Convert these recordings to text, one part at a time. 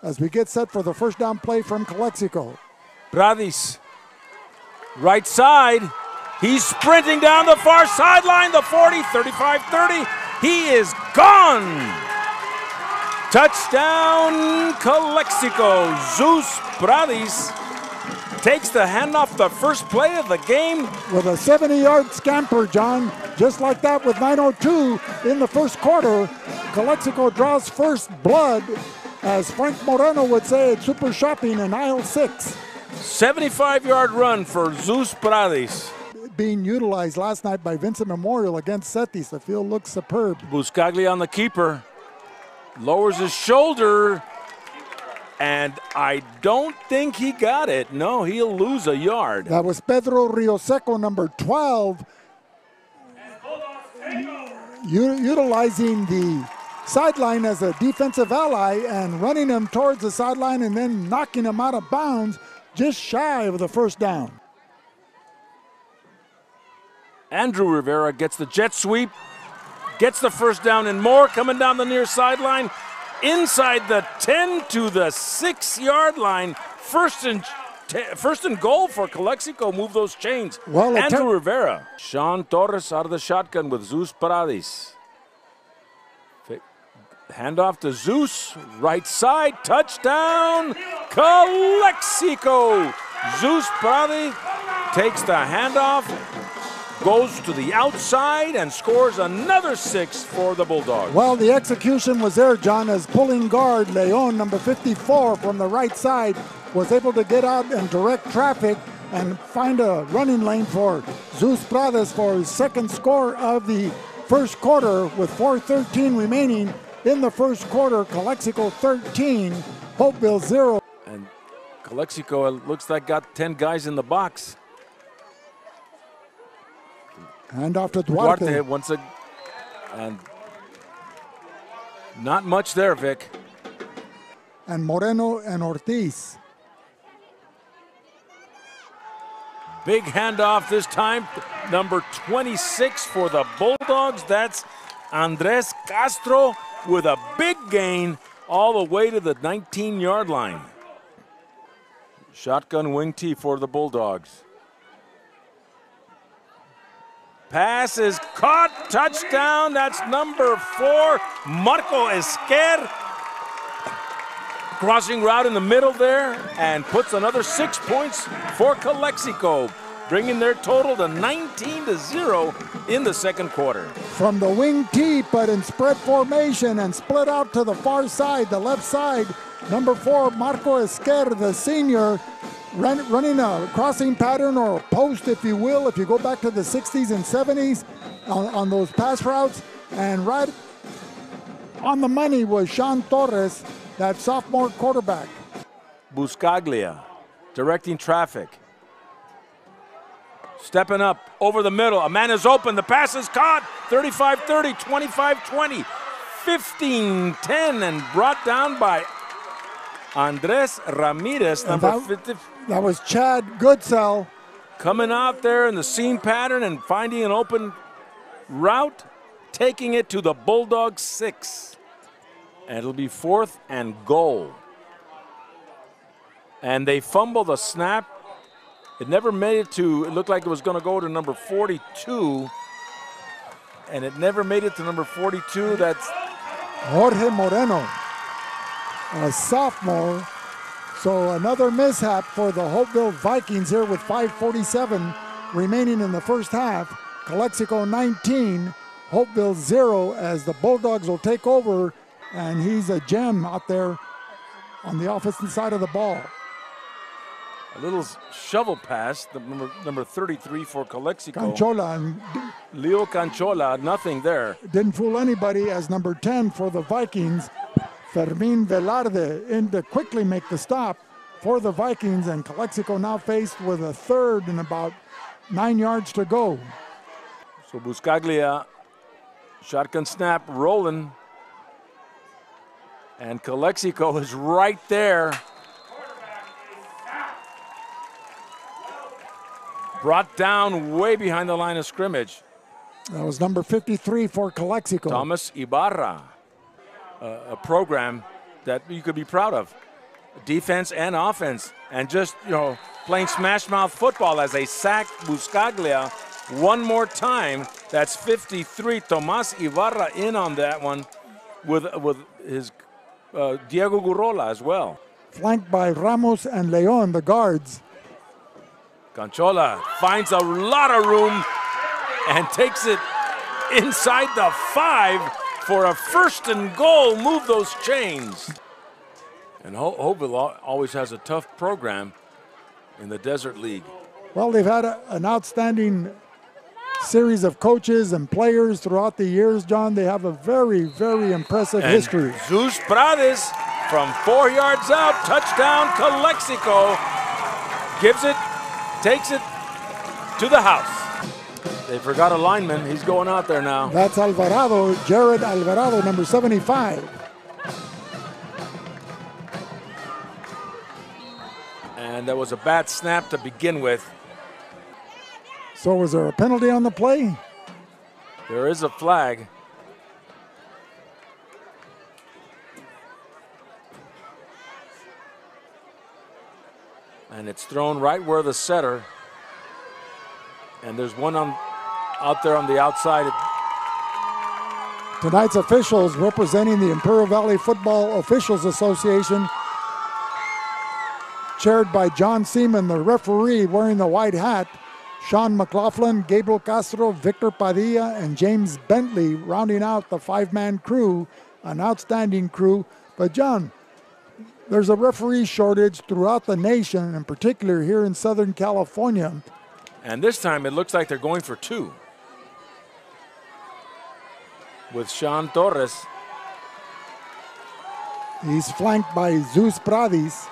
as we get set for the first down play from Calexico. Pradis, right side. He's sprinting down the far sideline, the 40, 35, 30. He is gone. Touchdown, Calexico. Zeus Pradis takes the handoff, the first play of the game. With a 70-yard scamper, John. Just like that with 9:02 in the first quarter. Calexico draws first blood, as Frank Moreno would say at Super Shopping in aisle 6. 75-yard run for Zeus Pradis. Being utilized last night by Vincent Memorial against Cetis. The field looks superb. Buscaglia on the keeper. Lowers his shoulder. And I don't think he got it. No, he'll lose a yard. That was Pedro Rioseco, number 12, utilizing the sideline as a defensive ally and running him towards the sideline and then knocking him out of bounds just shy of the first down. Andrew Rivera gets the jet sweep, gets the first down and more, coming down the near sideline. Inside the 10 to the 6-yard line. First and goal for Calexico. Move those chains. Well, Andrew Rivera. Sean Torres out of the shotgun with Zeus Pradis. Handoff to Zeus. Right side. Touchdown. Calexico. Zeus Pradis takes the handoff, goes to the outside and scores another 6 for the Bulldogs. Well, the execution was there, John, as pulling guard Leon, number 54, from the right side, was able to get out and direct traffic and find a running lane for Zeus Pradis for his second score of the first quarter with 4:13 remaining in the first quarter. Calexico 13, Holtville 0. And Calexico, it looks like, got 10 guys in the box. And off to Duarte. And not much there, Vic. And Moreno and Ortiz. Big handoff this time. Number 26 for the Bulldogs. That's Andres Castro with a big gain all the way to the 19-yard line. Shotgun wing T for the Bulldogs. Pass is caught, touchdown, that's number 4, Marco Esquer. Crossing route in the middle there and puts another 6 points for Calexico, bringing their total to 19-0 in the second quarter. From the wing T, but in spread formation and split out to the far side, the left side, number 4, Marco Esquer, the senior, running a crossing pattern or a post, if you will, if you go back to the 60s and 70s on those pass routes. And right on the money was Sean Torres, that sophomore quarterback. Buscaglia directing traffic. Stepping up over the middle. A man is open. The pass is caught. 35-30, 25-20, 15-10, and brought down by Andres Ramirez, number 50. That was Chad Goodsell. Coming out there in the seam pattern and finding an open route, taking it to the Bulldogs 6. And it'll be 4th and goal. And they fumble the snap. It never made it to, it looked like it was going to go to number 42. And it never made it to number 42. That's Jorge Moreno, a sophomore. So another mishap for the Holtville Vikings here with 5:47 remaining in the first half. Calexico 19, Holtville 0, as the Bulldogs will take over, and he's a gem out there on the offensive side of the ball. a little shovel pass, the number 33 for Calexico. Canchola. Leo Canchola, nothing there. Didn't fool anybody, as number 10 for the Vikings, Fermin Velarde, in to quickly make the stop for the Vikings, and Calexico now faced with a third and about 9 yards to go. So Buscaglia, shotgun snap, rolling. And Calexico is right there. Brought down way behind the line of scrimmage. That was number 53 for Calexico. Thomas Ibarra, a program that you could be proud of. defense and offense, and just, playing smash mouth football as they sack Buscaglia one more time. That's 53. Tomas Ibarra in on that one with his Diego Gurola as well. Flanked by Ramos and Leon, the guards. Conchola finds a lot of room and takes it inside the 5 for a 1st and goal. Move those chains. And Holtville always has a tough program in the Desert League. Well, they've had an outstanding series of coaches and players throughout the years, John. They have a very, very impressive history. Zeus Prades from 4 yards out, touchdown Calexico. Takes it to the house. They forgot a lineman. He's going out there now. That's Alvarado, Jared Alvarado, number 75. And that was a bad snap to begin with. So was there a penalty on the play? There is a flag. And it's thrown right where the setter. And there's one out there on the outside. Tonight's officials representing the Imperial Valley Football Officials Association, chaired by John Seaman, the referee wearing the white hat, Sean McLaughlin, Gabriel Castro, Victor Padilla, and James Bentley rounding out the 5-man crew, an outstanding crew. But John, there's a referee shortage throughout the nation, in particular here in Southern California. And this time it looks like they're going for 2. With Sean Torres. He's flanked by Zeus Prades.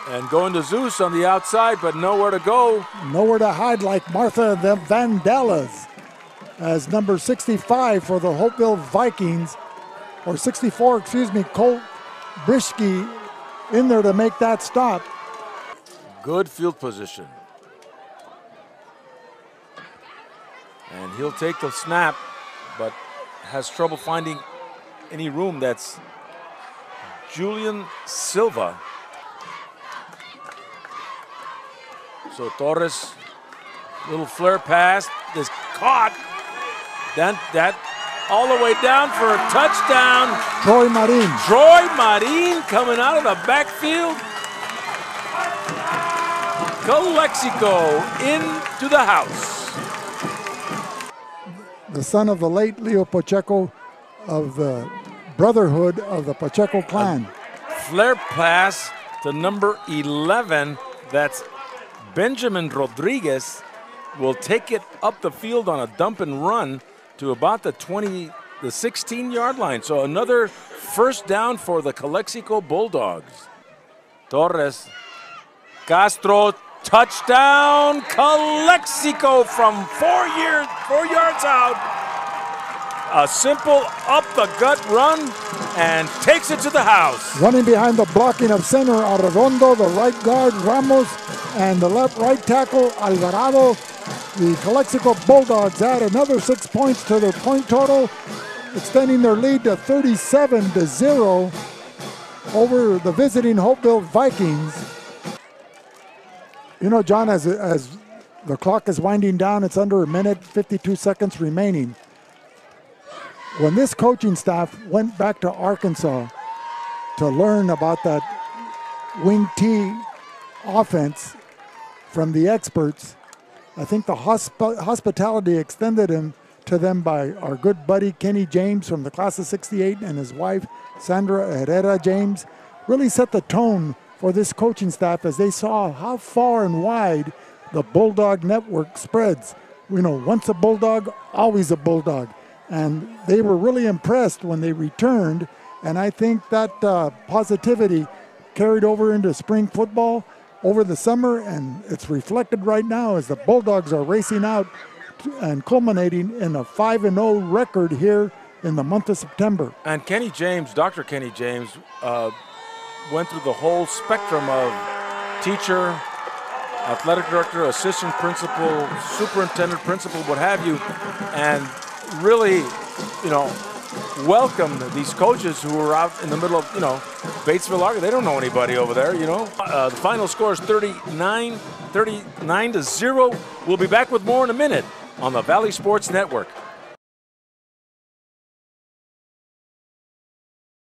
And going to Zeus on the outside, but nowhere to go. Nowhere to hide like Martha the Vandellas, as number 65 for the Holtville Vikings, or 64, excuse me, Colt Brischke in there to make that stop. Good field position. And he'll take the snap, but has trouble finding any room. That's Julian Silva. So Torres, little flare pass, is caught. Then that all the way down for a touchdown. Troy Marin. Troy Marin coming out of the backfield. Calexico into the house. The son of the late Leo Pacheco of the Brotherhood of the Pacheco clan. Flare pass to number 11. That's Benjamin Rodriguez. Will take it up the field on a dump and run to about the 16-yard line. So another 1st down for the Calexico Bulldogs. Torres, Castro, touchdown Calexico from 4 yards out. A simple up-the-gut run and takes it to the house. Running behind the blocking of center Arredondo, the right guard Ramos, and the right tackle Alvarado. The Calexico Bulldogs add another 6 points to their point total, extending their lead to 37-0 over the visiting Holtville Vikings. You know, John, as the clock is winding down, it's under a minute, 52 seconds remaining. When this coaching staff went back to Arkansas to learn about that wing T offense from the experts, I think the hospitality extended to them by our good buddy Kenny James from the class of '68 and his wife Sandra Herrera James really set the tone for this coaching staff as they saw how far and wide the Bulldog network spreads. You know, once a Bulldog, always a Bulldog. And they were really impressed when they returned. And I think that positivity carried over into spring football over the summer, and it's reflected right now as the Bulldogs are racing out and culminating in a 5-0 record here in the month of September. And Kenny James, Dr. Kenny James, went through the whole spectrum of teacher, athletic director, assistant principal, superintendent, principal, what have you, and really, welcomed these coaches who were out in the middle of, Batesville Argo, they don't know anybody over there, you know. The final score is 39-0. We'll be back with more in a minute on the Valley Sports Network.